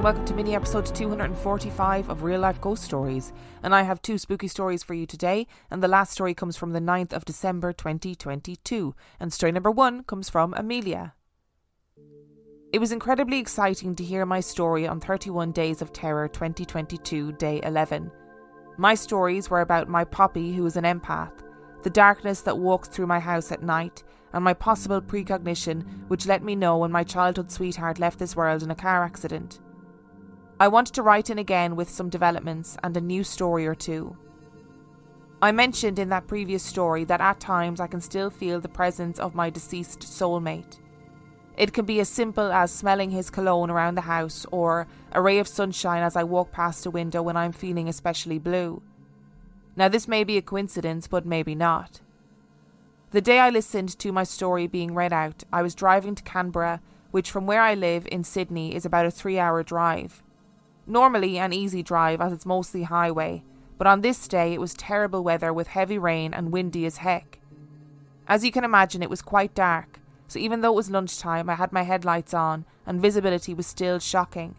and welcome to mini episode 245 of Real Life Ghost Stories. And I have two spooky stories for you today, and the last story comes from the 9th of December 2022, and story number 1 comes from Amelia. It was incredibly exciting to hear my story on 31 Days of Terror 2022, day 11. My stories were about my Poppy, who is an empath, the darkness that walks through my house at night, and my possible precognition, which let me know when my childhood sweetheart left this world in a car accident. I wanted to write in again with some developments and a new story or two. I mentioned in that previous story that at times I can still feel the presence of my deceased soulmate. It can be as simple as smelling his cologne around the house, or a ray of sunshine as I walk past a window when I'm feeling especially blue. Now this may be a coincidence, but maybe not. The day I listened to my story being read out, I was driving to Canberra, which from where I live in Sydney is about a 3-hour drive. Normally an easy drive as it's mostly highway, but on this day it was terrible weather with heavy rain and windy as heck. As you can imagine, it was quite dark, so even though it was lunchtime I had my headlights on and visibility was still shocking.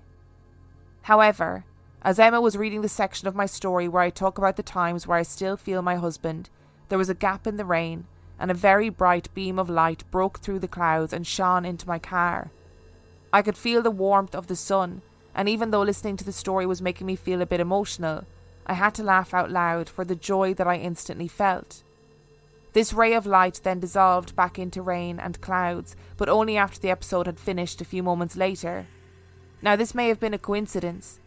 However, as Emma was reading the section of my story where I talk about the times where I still feel my husband, there was a gap in the rain, and a very bright beam of light broke through the clouds and shone into my car. I could feel the warmth of the sun, and even though listening to the story was making me feel a bit emotional, I had to laugh out loud for the joy that I instantly felt. This ray of light then dissolved back into rain and clouds, but only after the episode had finished a few moments later. Now this may have been a coincidence,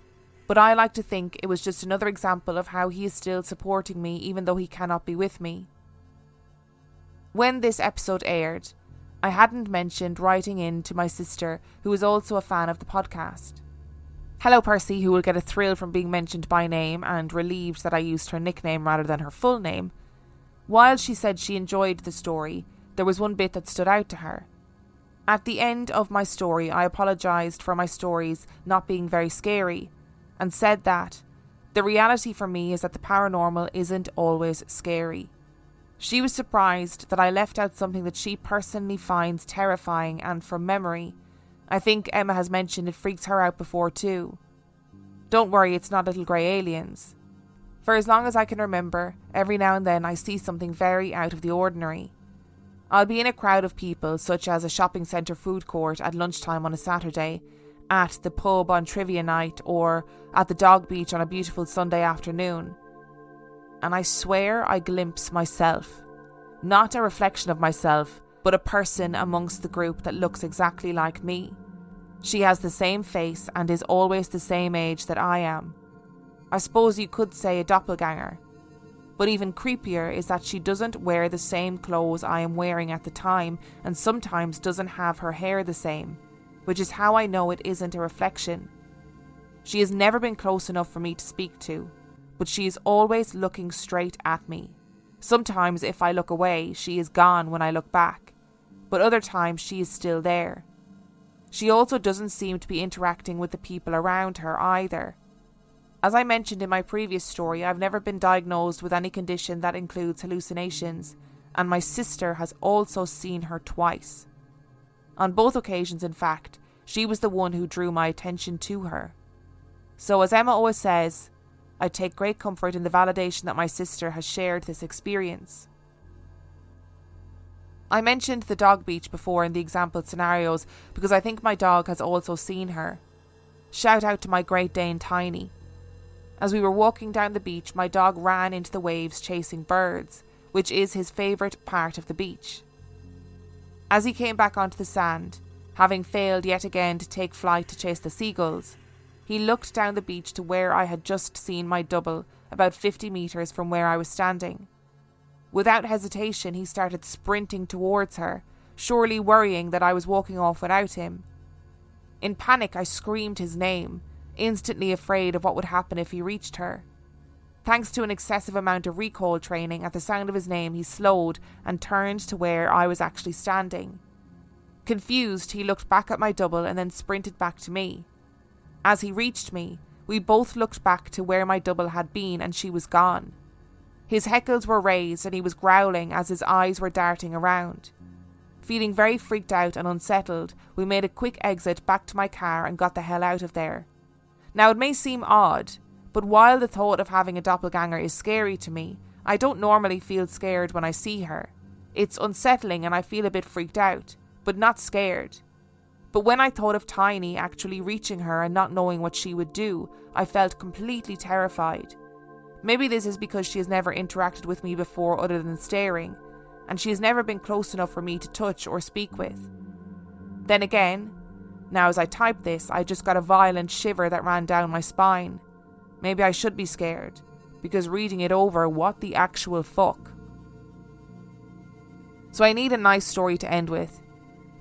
but I like to think it was just another example of how he is still supporting me even though he cannot be with me. When this episode aired, I hadn't mentioned writing in to my sister, who is also a fan of the podcast. Hello Percy, who will get a thrill from being mentioned by name and relieved that I used her nickname rather than her full name. While she said she enjoyed the story, there was one bit that stood out to her. At the end of my story, I apologised for my stories not being very scary, and said that the reality for me is that the paranormal isn't always scary. She was surprised that I left out something that she personally finds terrifying, and from memory, I think Emma has mentioned it freaks her out before too. Don't worry, it's not little grey aliens. For as long as I can remember, every now and then I see something very out of the ordinary. I'll be in a crowd of people, such as a shopping centre food court at lunchtime on a Saturday, at the pub on trivia night, or at the dog beach on a beautiful Sunday afternoon. And I swear I glimpse myself. Not a reflection of myself, but a person amongst the group that looks exactly like me. She has the same face and is always the same age that I am. I suppose you could say a doppelganger. But even creepier is that she doesn't wear the same clothes I am wearing at the time, and sometimes doesn't have her hair the same, which is how I know it isn't a reflection. She has never been close enough for me to speak to, but she is always looking straight at me. Sometimes if I look away, she is gone when I look back, but other times she is still there. She also doesn't seem to be interacting with the people around her either. As I mentioned in my previous story, I've never been diagnosed with any condition that includes hallucinations, and my sister has also seen her twice. On both occasions, in fact, she was the one who drew my attention to her. So as Emma always says, I take great comfort in the validation that my sister has shared this experience. I mentioned the dog beach before in the example scenarios because I think my dog has also seen her. Shout out to my Great Dane Tiny. As we were walking down the beach, my dog ran into the waves chasing birds, which is his favourite part of the beach. As he came back onto the sand, having failed yet again to take flight to chase the seagulls, he looked down the beach to where I had just seen my double, about 50 metres from where I was standing. Without hesitation, he started sprinting towards her, surely worrying that I was walking off without him. In panic, I screamed his name, instantly afraid of what would happen if he reached her. Thanks to an excessive amount of recall training, at the sound of his name, he slowed and turned to where I was actually standing. Confused, he looked back at my double and then sprinted back to me. As he reached me, we both looked back to where my double had been, and she was gone. His hackles were raised and he was growling as his eyes were darting around. Feeling very freaked out and unsettled, we made a quick exit back to my car and got the hell out of there. Now, it may seem odd, but while the thought of having a doppelganger is scary to me, I don't normally feel scared when I see her. It's unsettling and I feel a bit freaked out, but not scared. But when I thought of Tiny actually reaching her and not knowing what she would do, I felt completely terrified. Maybe this is because she has never interacted with me before other than staring, and she has never been close enough for me to touch or speak with. Then again, now as I type this, I just got a violent shiver that ran down my spine. Maybe I should be scared, because reading it over, what the actual fuck? So I need a nice story to end with.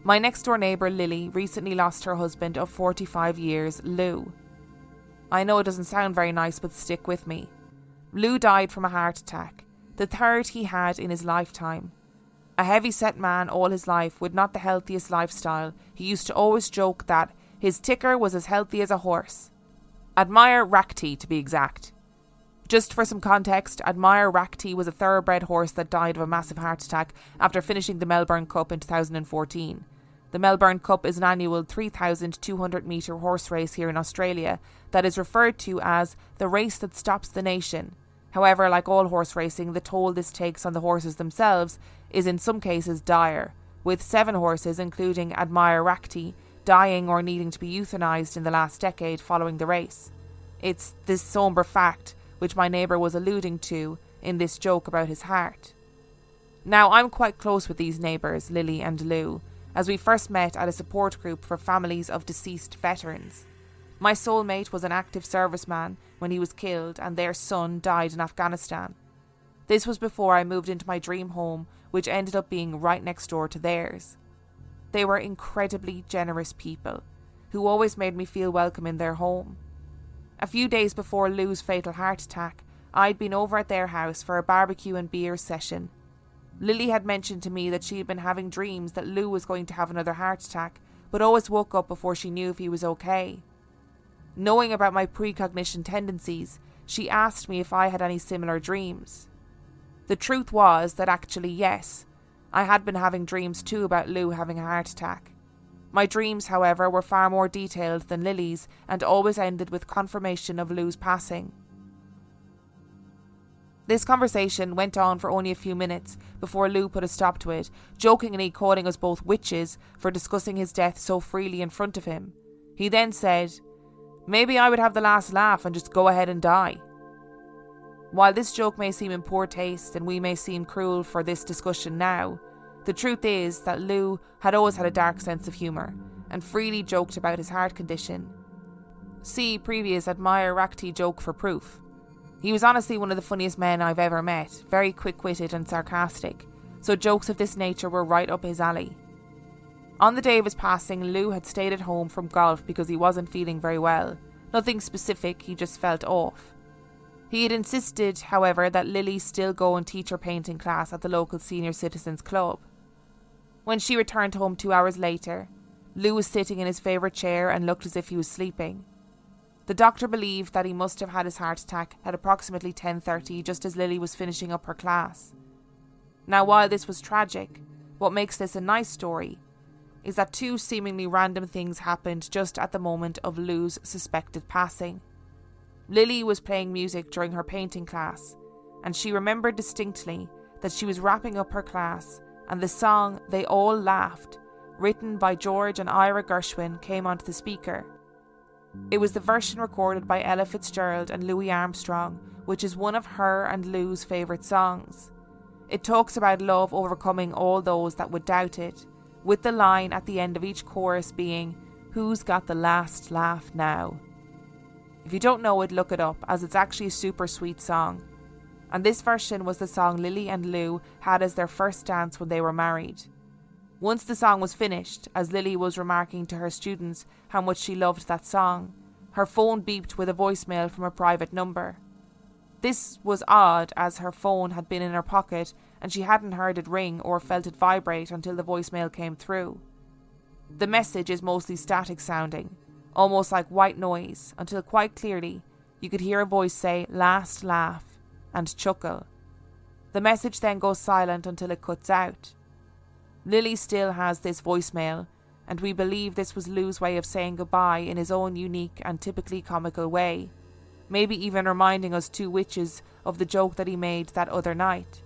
My next door neighbour Lily recently lost her husband of 45 years, Lou. I know it doesn't sound very nice, but stick with me. Lou died from a heart attack, the third he had in his lifetime. A heavy-set man all his life with not the healthiest lifestyle, he used to always joke that his ticker was as healthy as a horse. Admire Rakti, to be exact. Just for some context, Admire Rakti was a thoroughbred horse that died of a massive heart attack after finishing the Melbourne Cup in 2014. The Melbourne Cup is an annual 3,200 metre horse race here in Australia that is referred to as the race that stops the nation. However, like all horse racing, the toll this takes on the horses themselves is in some cases dire, with 7 horses, including Admire Rakti, dying or needing to be euthanised in the last decade following the race. It's this sombre fact which my neighbour was alluding to in this joke about his heart. Now, I'm quite close with these neighbours, Lily and Lou, as we first met at a support group for families of deceased veterans. My soulmate was an active serviceman when he was killed, and their son died in Afghanistan. This was before I moved into my dream home, which ended up being right next door to theirs. They were incredibly generous people, who always made me feel welcome in their home. A few days before Lou's fatal heart attack, I'd been over at their house for a barbecue and beer session. Lily had mentioned to me that she had been having dreams that Lou was going to have another heart attack, but always woke up before she knew if he was okay. Knowing about my precognition tendencies, she asked me if I had any similar dreams. The truth was that actually yes, I had been having dreams too about Lou having a heart attack. My dreams, however, were far more detailed than Lily's and always ended with confirmation of Lou's passing. This conversation went on for only a few minutes before Lou put a stop to it, jokingly calling us both witches for discussing his death so freely in front of him. He then said, "Maybe I would have the last laugh and just go ahead and die." While this joke may seem in poor taste and we may seem cruel for this discussion now, the truth is that Lou had always had a dark sense of humour and freely joked about his heart condition. See previous Admire Rakti joke for proof. He was honestly one of the funniest men I've ever met, very quick-witted and sarcastic, so jokes of this nature were right up his alley. On the day of his passing, Lou had stayed at home from golf because he wasn't feeling very well. Nothing specific, he just felt off. He had insisted, however, that Lily still go and teach her painting class at the local senior citizens club. When she returned home 2 hours later, Lou was sitting in his favourite chair and looked as if he was sleeping. The doctor believed that he must have had his heart attack at approximately 10:30, just as Lily was finishing up her class. Now, while this was tragic, what makes this a nice story is that 2 seemingly random things happened just at the moment of Lou's suspected passing. Lily was playing music during her painting class, and she remembered distinctly that she was wrapping up her class and the song "They All Laughed," written by George and Ira Gershwin, came onto the speaker. It was the version recorded by Ella Fitzgerald and Louis Armstrong, which is one of her and Lou's favourite songs. It talks about love overcoming all those that would doubt it, with the line at the end of each chorus being, "Who's got the last laugh now?" If you don't know it, look it up, as it's actually a super sweet song. And this version was the song Lily and Lou had as their first dance when they were married. Once the song was finished, as Lily was remarking to her students how much she loved that song, her phone beeped with a voicemail from a private number. This was odd, as her phone had been in her pocket and she hadn't heard it ring or felt it vibrate until the voicemail came through. The message is mostly static sounding, almost like white noise, until quite clearly you could hear a voice say "last laugh" and chuckle. The message then goes silent until it cuts out. Lily still has this voicemail, and we believe this was Lou's way of saying goodbye in his own unique and typically comical way, maybe even reminding us two witches of the joke that he made that other night.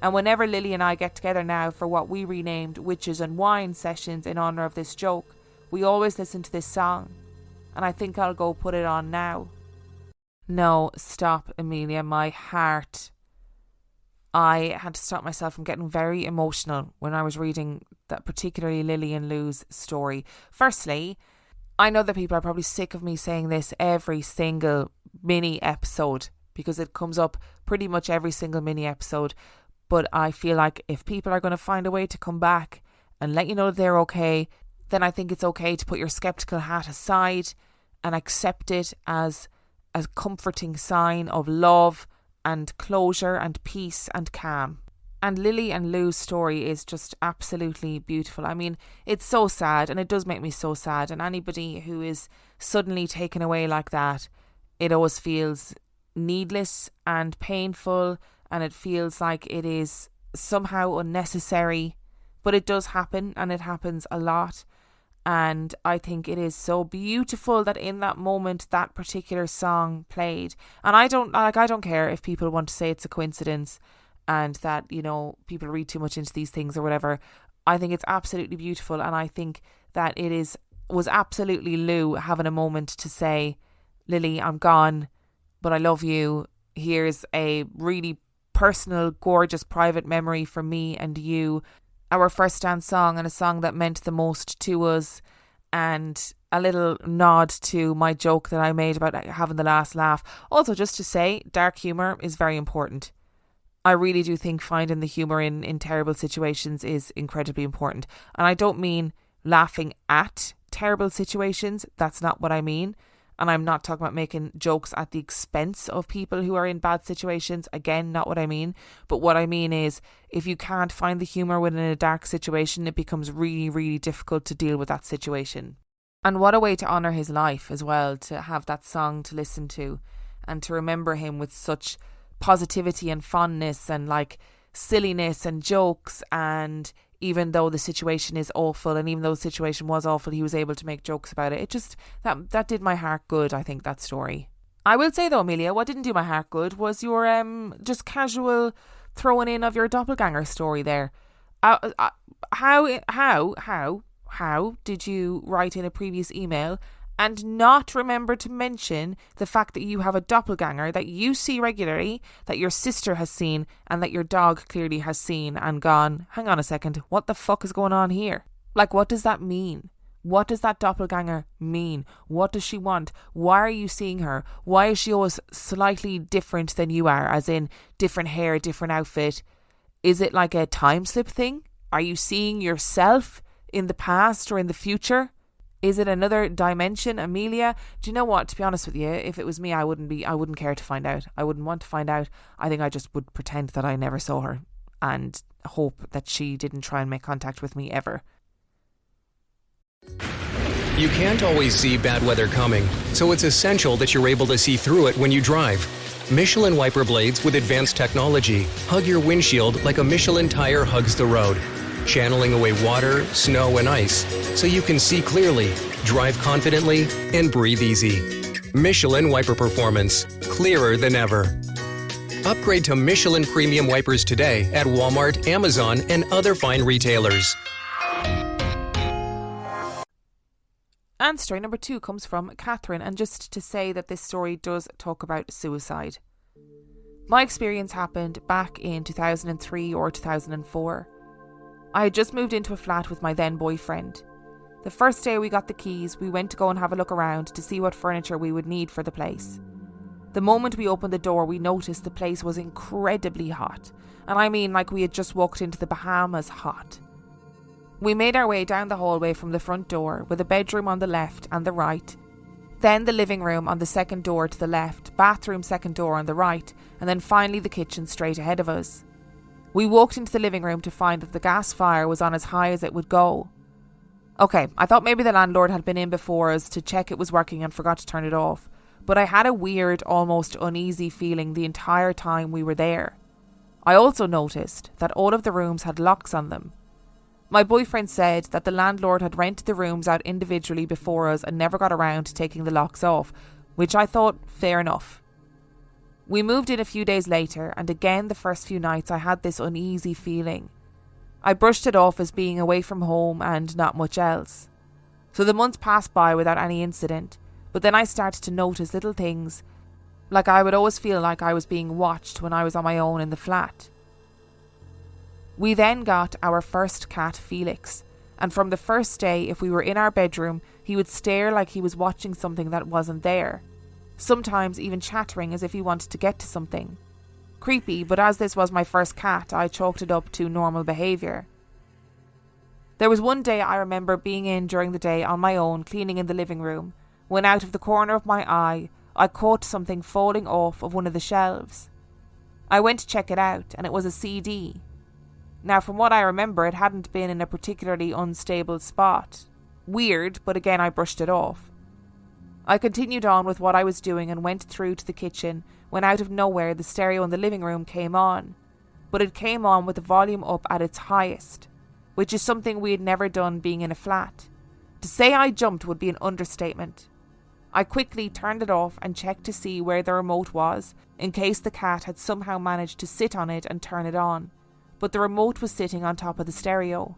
And whenever Lily and I get together now for what we renamed Witches and Wine sessions in honour of this joke, we always listen to this song, and I think I'll go put it on now. No, stop, Amelia, my heart. I had to stop myself from getting very emotional when I was reading that, particularly Lily and Lou's story. Firstly, I know that people are probably sick of me saying this every single mini episode, because it comes up pretty much every single mini episode, but I feel like if people are going to find a way to come back and let you know that they're okay, then I think it's okay to put your sceptical hat aside and accept it as a comforting sign of love and closure and peace and calm. And Lily and Lou's story is just absolutely beautiful. I mean, it's so sad, and it does make me so sad, and anybody who is suddenly taken away like that, it always feels needless and painful, and it feels like it is somehow unnecessary, but it does happen, and it happens a lot. And I think it is so beautiful that in that moment that particular song played. And I don't care if people want to say it's a coincidence and that, you know, people read too much into these things or whatever. I think it's absolutely beautiful, and I think that was absolutely Lou having a moment to say, Lily, I'm gone, but I love you. Here's a really personal, gorgeous, private memory for me and you. Our first dance song, and a song that meant the most to us, and a little nod to my joke that I made about having the last laugh. Also, just to say, dark humour is very important. I really do think finding the humour in terrible situations is incredibly important. And I don't mean laughing at terrible situations. That's not what I mean. And I'm not talking about making jokes at the expense of people who are in bad situations. Again, not what I mean. But what I mean is, if you can't find the humour within a dark situation, it becomes really, really difficult to deal with that situation. And what a way to honour his life as well, to have that song to listen to and to remember him with such positivity and fondness and like silliness and jokes. And even though the situation is awful, and even though the situation was awful, he was able to make jokes about it. It just, that did my heart good, I think, that story. I will say though, Amelia, what didn't do my heart good was your just casual throwing in of your doppelganger story there. How did you write in a previous email and not remember to mention the fact that you have a doppelganger that you see regularly, that your sister has seen, and that your dog clearly has seen and gone, hang on a second, what the fuck is going on here? Like, what does that mean? What does that doppelganger mean? What does she want? Why are you seeing her? Why is she always slightly different than you are, as in different hair, different outfit? Is it like a time slip thing? Are you seeing yourself in the past or in the future? Is it another dimension, Amelia? Do you know what? To be honest with you, if it was me, I wouldn't care to find out. I wouldn't want to find out. I think I just would pretend that I never saw her and hope that she didn't try and make contact with me ever. You can't always see bad weather coming, so it's essential that you're able to see through it when you drive. Michelin wiper blades with advanced technology hug your windshield like a Michelin tire hugs the road, channeling away water, snow, and ice so you can see clearly, drive confidently, and breathe easy. Michelin wiper performance, clearer than ever. Upgrade to Michelin premium wipers today at Walmart, Amazon, and other fine retailers. And story number 2 comes from Kathryn, and just to say that this story does talk about suicide. My experience happened back in 2003 or 2004. I had just moved into a flat with my then boyfriend. The first day we got the keys, we went to go and have a look around to see what furniture we would need for the place. The moment we opened the door, we noticed the place was incredibly hot. And I mean like we had just walked into the Bahamas hot. We made our way down the hallway from the front door, with a bedroom on the left and the right. Then the living room on the second door to the left, bathroom second door on the right, and then finally the kitchen straight ahead of us. We walked into the living room to find that the gas fire was on as high as it would go. Okay, I thought maybe the landlord had been in before us to check it was working and forgot to turn it off, but I had a weird, almost uneasy feeling the entire time we were there. I also noticed that all of the rooms had locks on them. My boyfriend said that the landlord had rented the rooms out individually before us and never got around to taking the locks off, which I thought fair enough. We moved in a few days later, and again the first few nights I had this uneasy feeling. I brushed it off as being away from home and not much else. So the months passed by without any incident, but then I started to notice little things, like I would always feel like I was being watched when I was on my own in the flat. We then got our first cat, Felix, and from the first day, if we were in our bedroom, he would stare like he was watching something that wasn't there, sometimes even chattering as if he wanted to get to something. Creepy, but as this was my first cat, I chalked it up to normal behaviour. There was one day I remember being in during the day on my own, cleaning in the living room, when out of the corner of my eye, I caught something falling off of one of the shelves. I went to check it out, and it was a CD. Now, from what I remember, it hadn't been in a particularly unstable spot. Weird, but again I brushed it off. I continued on with what I was doing and went through to the kitchen when out of nowhere the stereo in the living room came on. But it came on with the volume up at its highest, which is something we had never done being in a flat. To say I jumped would be an understatement. I quickly turned it off and checked to see where the remote was, in case the cat had somehow managed to sit on it and turn it on. But the remote was sitting on top of the stereo.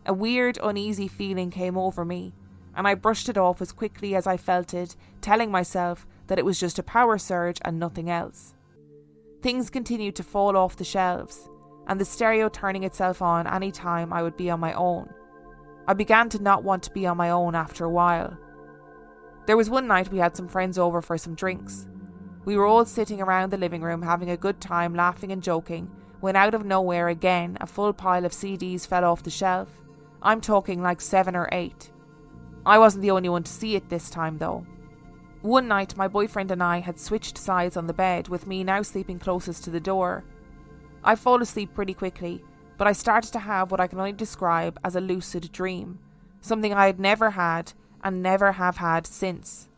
A weird, uneasy feeling came over me, and I brushed it off as quickly as I felt it, telling myself that it was just a power surge and nothing else. Things continued to fall off the shelves, and the stereo turning itself on any time I would be on my own. I began to not want to be on my own after a while. There was one night we had some friends over for some drinks. We were all sitting around the living room having a good time, laughing and joking, when out of nowhere again a full pile of CDs fell off the shelf. I'm talking like 7 or 8. I wasn't the only one to see it this time though. One night my boyfriend and I had switched sides on the bed, with me now sleeping closest to the door. I fall asleep pretty quickly, but I started to have what I can only describe as a lucid dream, something I had never had and never have had since.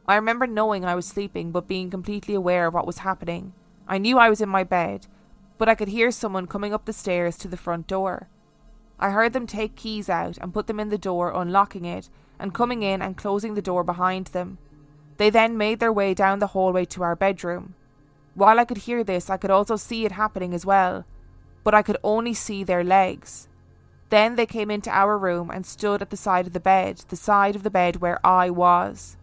I remember knowing I was sleeping but being completely aware of what was happening. I knew I was in my bed, but I could hear someone coming up the stairs to the front door. I heard them take keys out and put them in the door, unlocking it, and coming in and closing the door behind them. They then made their way down the hallway to our bedroom. While I could hear this, I could also see it happening as well, but I could only see their legs. Then they came into our room and stood at the side of the bed where I was.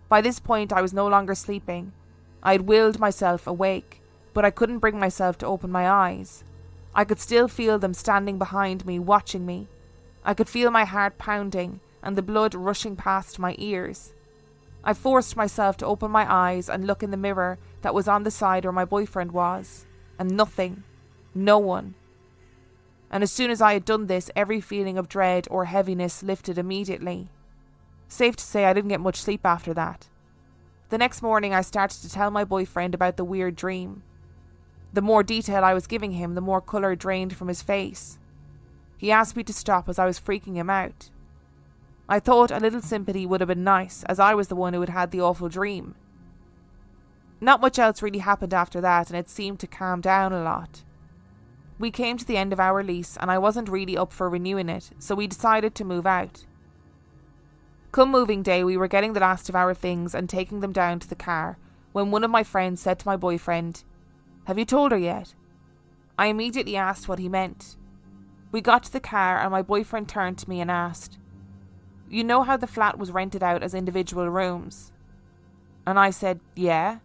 By this point I was no longer sleeping. I had willed myself awake, but I couldn't bring myself to open my eyes. I could still feel them standing behind me, watching me. I could feel my heart pounding and the blood rushing past my ears. I forced myself to open my eyes and look in the mirror that was on the side where my boyfriend was, and nothing, no one. And as soon as I had done this, every feeling of dread or heaviness lifted immediately. Safe to say I didn't get much sleep after that. The next morning I started to tell my boyfriend about the weird dream. The more detail I was giving him, the more colour drained from his face. He asked me to stop as I was freaking him out. I thought a little sympathy would have been nice, as I was the one who had had the awful dream. Not much else really happened after that, and it seemed to calm down a lot. We came to the end of our lease, and I wasn't really up for renewing it, so we decided to move out. Come moving day, we were getting the last of our things and taking them down to the car, when one of my friends said to my boyfriend, "Have you told her yet?" I immediately asked what he meant. We got to the car and my boyfriend turned to me and asked, "You know how the flat was rented out as individual rooms?" And I said, "Yeah."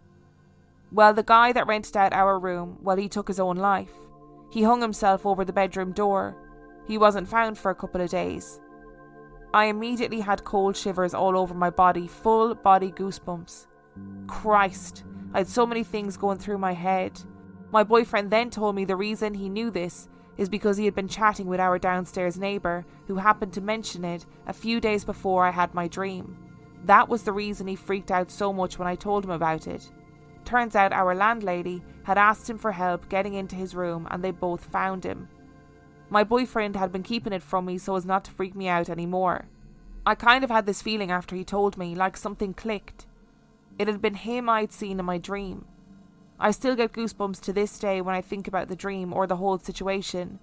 "Well, the guy that rented out our room, he took his own life. He hung himself over the bedroom door. He wasn't found for a couple of days." I immediately had cold shivers all over my body, full body goosebumps. Christ, I had so many things going through my head. My boyfriend then told me the reason he knew this is because he had been chatting with our downstairs neighbour, who happened to mention it a few days before I had my dream. That was the reason he freaked out so much when I told him about it. Turns out our landlady had asked him for help getting into his room and they both found him. My boyfriend had been keeping it from me so as not to freak me out anymore. I kind of had this feeling after he told me, like something clicked. It had been him I'd seen in my dream. I still get goosebumps to this day when I think about the dream or the whole situation.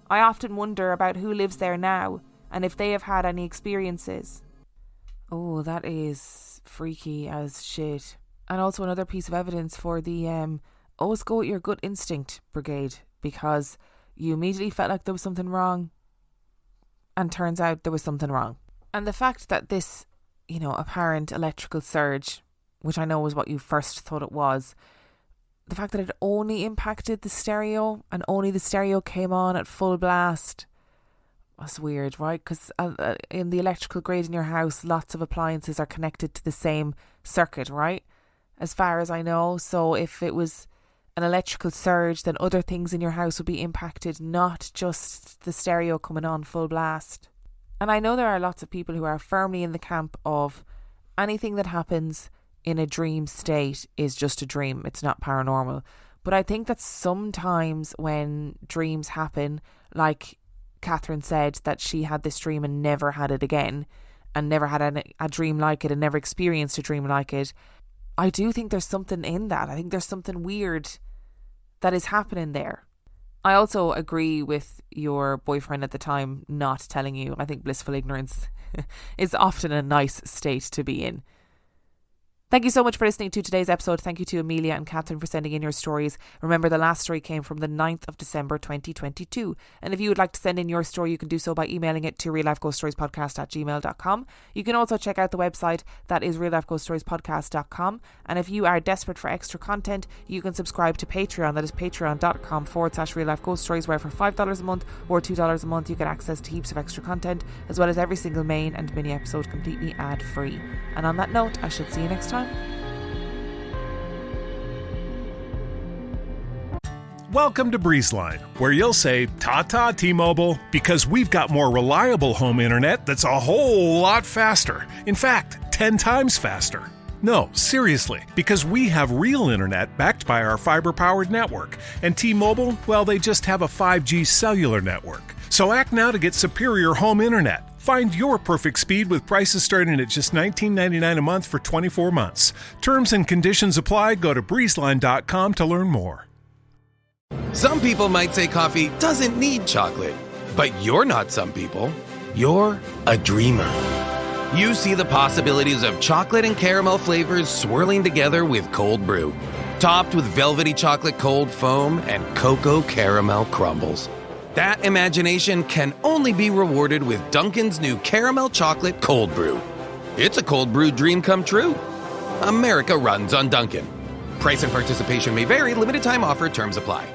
I often wonder about who lives there now and if they have had any experiences. Oh, that is freaky as shit. And also another piece of evidence for the always go with your gut instinct brigade, because you immediately felt like there was something wrong, and turns out there was something wrong. And the fact that this, apparent electrical surge, which I know was what you first thought it was, the fact that it only impacted the stereo and only the stereo came on at full blast, was weird, right? Because in the electrical grid in your house, lots of appliances are connected to the same circuit, right? As far as I know. So if it was an electrical surge, then other things in your house would be impacted, not just the stereo coming on full blast. And I know there are lots of people who are firmly in the camp of anything that happens in a dream state is just a dream. It's not paranormal. But I think that sometimes when dreams happen, like Kathryn said that she had this dream and never had it again, and never had a dream like it and never experienced a dream like it, I do think there's something in that. I think there's something weird that is happening there. I also agree with your boyfriend at the time not telling you. I think blissful ignorance is often a nice state to be in. Thank you so much for listening to today's episode. Thank you to Amelia and Kathryn for sending in your stories. Remember, the last story came from the 9th of December 2022. And if you would like to send in your story, you can do so by emailing it to reallifeghoststoriespodcast@gmail.com. You can also check out the website, that is reallifeghoststoriespodcast.com. And if you are desperate for extra content, you can subscribe to Patreon. That is patreon.com/reallifeghoststories, where for $5 a month or $2 a month, you get access to heaps of extra content, as well as every single main and mini episode completely ad-free. And on that note, I shall see you next time. Welcome to BreezeLine, where you'll say, "Ta-ta, T-Mobile," because we've got more reliable home internet that's a whole lot faster. In fact, 10 times faster. No, seriously, because we have real internet backed by our fiber-powered network. And T-Mobile, well, they just have a 5G cellular network. So act now to get superior home internet. Find your perfect speed with prices starting at just $19.99 a month for 24 months. Terms and conditions apply. Go to breezeline.com to learn more. Some people might say coffee doesn't need chocolate, but you're not some people. You're a dreamer. You see the possibilities of chocolate and caramel flavors swirling together with cold brew, topped with velvety chocolate cold foam and cocoa caramel crumbles. That imagination can only be rewarded with Dunkin's new caramel chocolate cold brew. It's a cold brew dream come true. America runs on Dunkin'. Price and participation may vary. Limited time offer. Terms apply.